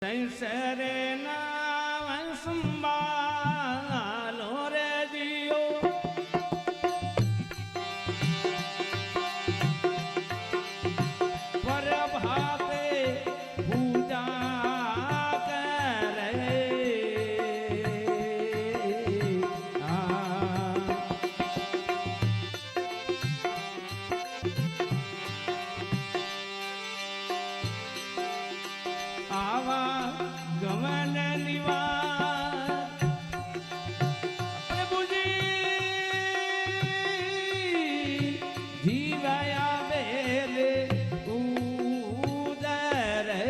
સંસરે ના સંભાલો રે જીઓ પ્રભાતે પૂજા કરે આવા ગમન નિવાર પ્રભુજી જીવયા બેલે ઉદરે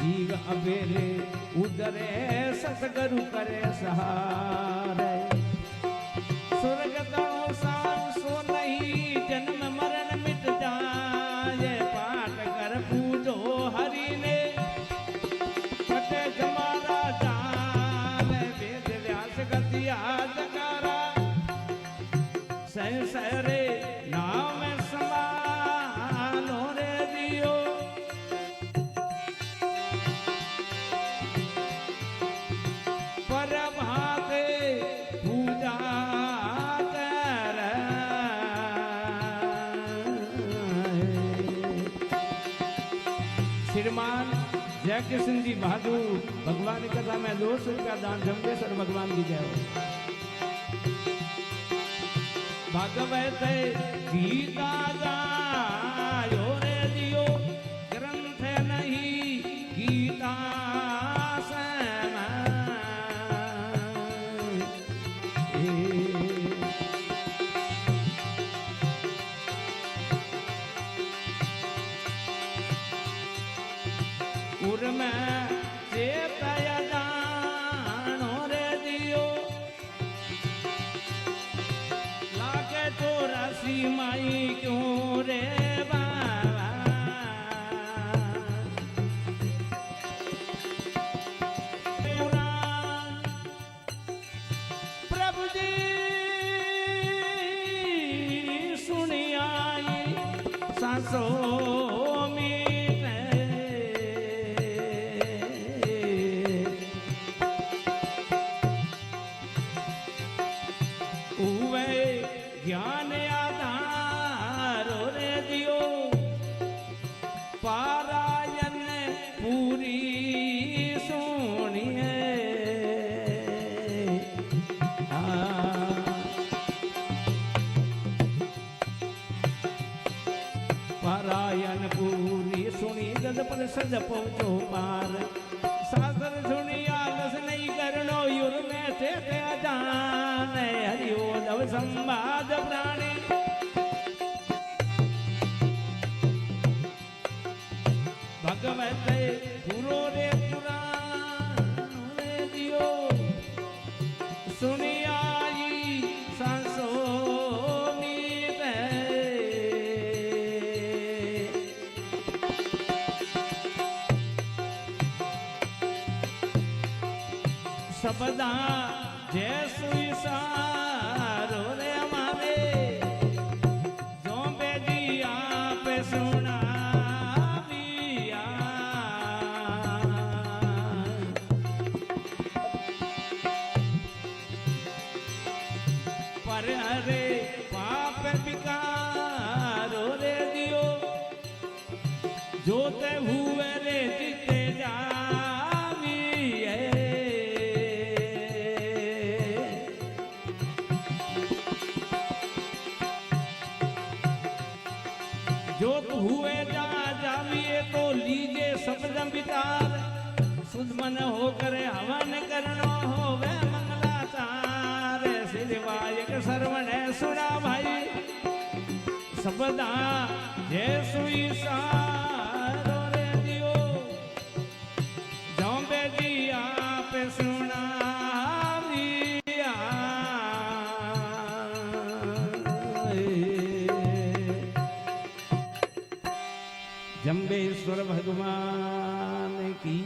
જીવ બેલે ઉદરે સતગરુ કરે સહારે स्वर्ग सो नहीं जन्म मरण मिट जाए पाठ कर पूजो हरि ने पट जमारा जाल वेद व्यास गतिया जगारा संसरे नाम समानो रे दियो पर भाते पूजा श्रीमान जय किशन जी बहादुर भगवान की कथा में 200 रुपया दान जम्बेश्वर भगवान की जय हो। भागवत गीता गायो रे दियो ग्रंथ नहीं गीता में चेतया जानो रे दियो लागे 84 माई क्यों रे बाबा प्रभु जी सुनी आई सांसों ज्ञान आधार रे दियो पारायण पूरी सुनिए पारायण पूरी सुनी गद पर सज पहुंचो पार सागर सुनी आलस नहीं करनो युर में थे जान हरिओ दव संवाद प्राणी भगवत पुरो रे पुराण रे दियो सुनी आई सांसो मीते सबदा जय सुई सारो रे हमारे जो बेदी आप सुना दिया पर अरे पाप विकारो रे दियो जोते हुए रे जीते जा जोत हुए जा जाविए तो लीजे सबदम विचार सुध मन हो करे हवन करनो हो वे मंगलाचार सिवायक सर्वण सुना भाई सबदा जय सुई सारो रे दियो जौबे जी आप सुना जम्बेश्वर भगवान की